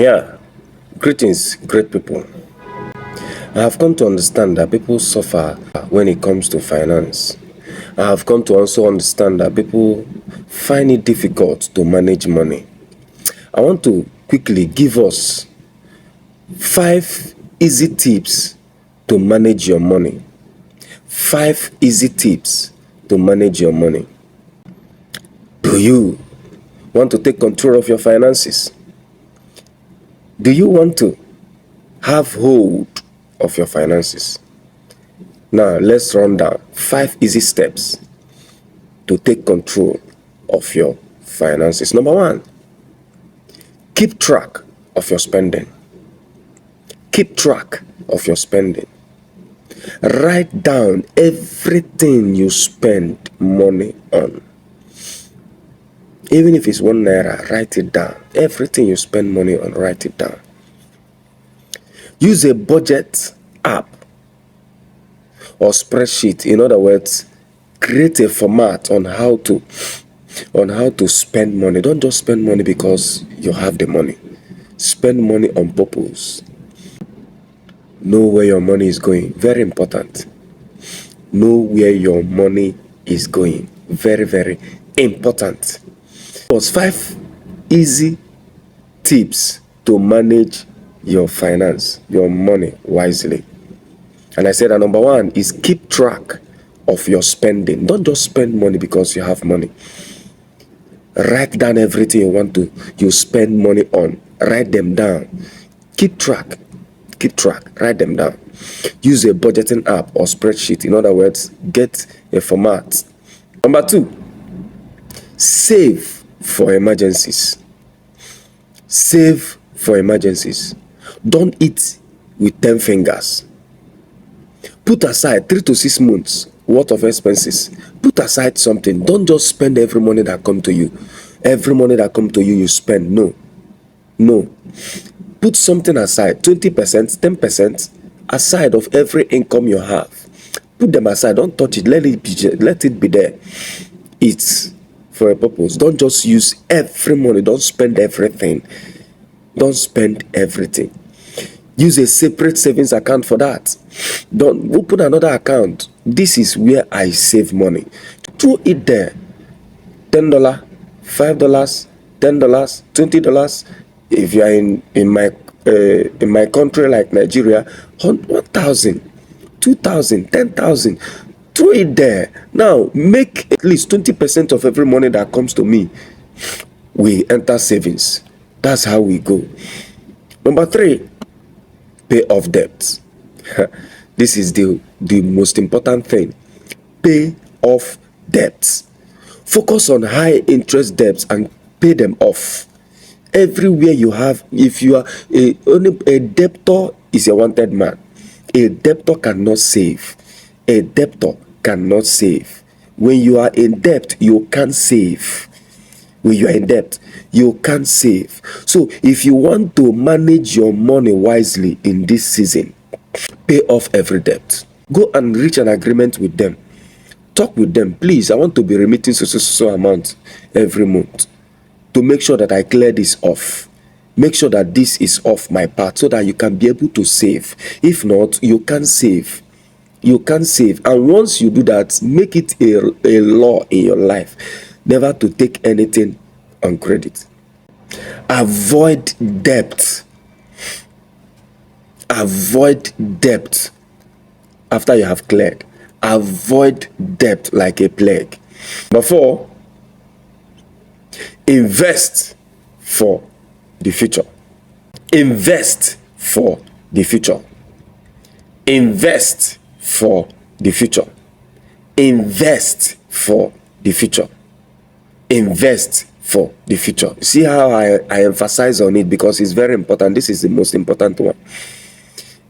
Yeah, greetings, great people. I have come to understand that people suffer when it comes to finance. I have come to also understand that people find it difficult to manage money. I want to quickly give us 5 easy tips to manage your money. 5 easy tips to manage your money. Do you want to take control of your finances? Do you want to have hold of your finances? Now let's run down 5 easy steps to take control of your finances. Number 1, keep track of your spending. Keep track of your spending. Write down everything you spend money on. Even if it's 1 naira, write it down. Everything you spend money on, write it down. Use a budget app or spreadsheet. In other words, create a format on how to spend money. Don't just spend money because you have the money. Spend money on purpose. Know where your money is going. Very important. Know where your money is going. Very, very important. There's 5 easy tips to manage your finance, your money wisely. And I said that number 1 is keep track of your spending. Don't just spend money because you have money. Write down everything you spend money on. Write them down. Keep track. Write them down. Use a budgeting app or spreadsheet. In other words, get a format. Number 2, save for emergencies. Save for emergencies. Don't eat with 10 fingers. Put aside 3 to 6 months worth of expenses. Put aside something. Don't just spend every money that come to you. Every money that come to you, you spend. No. Put something aside. 20%, 10% aside of every income you have. Put them aside. Don't touch it. Let it be there. It's for a purpose. Don't just use every money. Don't spend everything. Don't spend everything. Use a separate savings account for that. Don't open another account. This is where I save money. Throw it there. $10, $5, $10, $20. If you are in my country like Nigeria, 1,000, 2,000, 10,000. Throw it there. Now make at least 20% of every money that comes to me. We enter savings. That's how we go. Number 3, pay off debts. This is the most important thing. Pay off debts. Focus on high interest debts and pay them off. Everywhere you have, if you are a debtor is a wanted man. A debtor cannot save. A debtor cannot save. When you are in debt, you can't save. When you are in debt, you can't save. So if you want to manage your money wisely in this season, pay off every debt. Go and reach an agreement with them. Talk with them. Please, I want to be remitting so amount every month to make sure that I clear this off. Make sure that this is off my part so that you can be able to save. If not, you can't save. You can't save. And once you do that, make it a law in your life never to take anything on credit. Avoid debt. Avoid debt after you have cleared. Avoid debt like a plague. Number 4, invest for the future. Invest for the future. Invest for the future. Invest for the future. Invest for the future. See how I emphasize on it because it's very important. This is the most important one.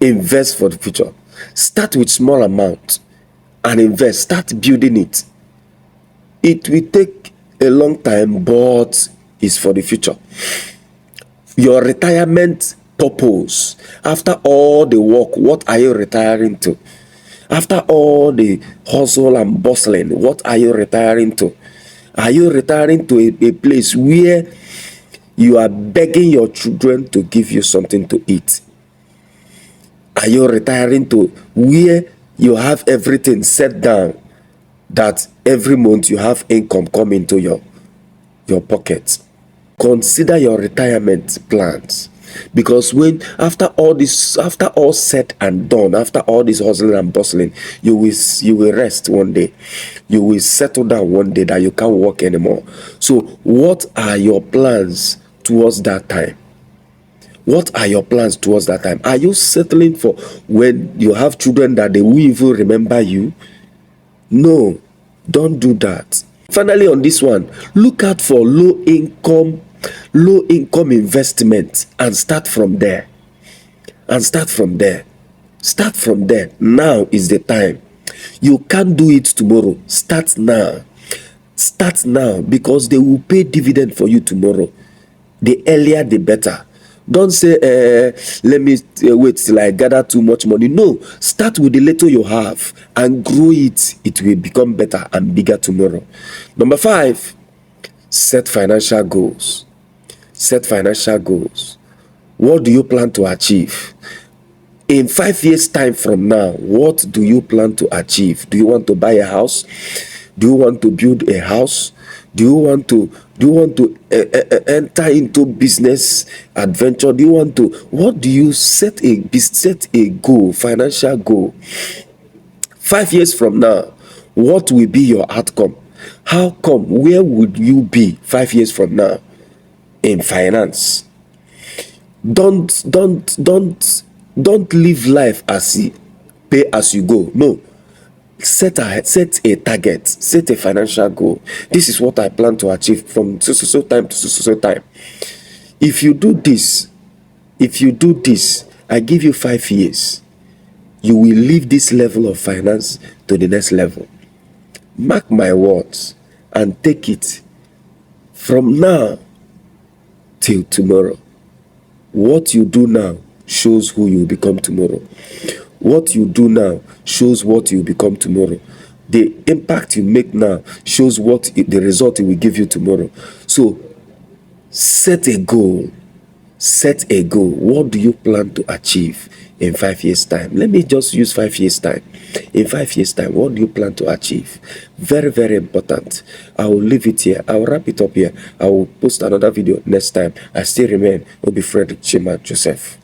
Invest for the future. Start with small amount and invest. Start building it. It will take a long time, but it's for the future. Your retirement purpose. After all the work, what are you retiring to? After all the hustle and bustling, what are you retiring to? Are you retiring to a place where you are begging your children to give you something to eat? Are you retiring to where you have everything set down, that every month you have income coming to your pocket? Consider your retirement plans, because when after all said and done, after all this hustling and bustling, you will rest one day. You will settle down one day that you can't work anymore. So what are your plans towards that time? What are your plans towards that time? Are you settling for when you have children that they will even remember you? No, don't do that. Finally, on this one, look out for low income investment and start from there. Start from there. Now is the time. You can't do it tomorrow. Start now, because they will pay dividend for you tomorrow. The earlier the better. Don't say let me wait till I gather too much money. No, start with the little you have and grow it. It will become better and bigger tomorrow. Number 5, set financial goals. What do you plan to achieve in 5 years time from now? What do you plan to achieve? Do you want to buy a house? Do you want to build a house? Do you want to enter into business adventure? What do you set a goal, financial goal? 5 years from now, what will be your outcome? How come? Where would you be 5 years from now in finance? Don't live life as pay as you go. No. Set a target, set a financial goal. This is what I plan to achieve from so time to so time. If you do this, I give you 5 years, you will leave this level of finance to the next level. Mark my words and take it from now till tomorrow. What you do now shows who you become tomorrow. What you do now shows what you become tomorrow. The impact you make now shows the result it will give you tomorrow. So set a goal. What do you plan to achieve in 5 years time? Let me just use 5 years time. In 5 years time, what do you plan to achieve? Very, very important. I will leave it here. I will wrap it up here. I will post another video next time. I still remain Obi Frederick Chima Joseph.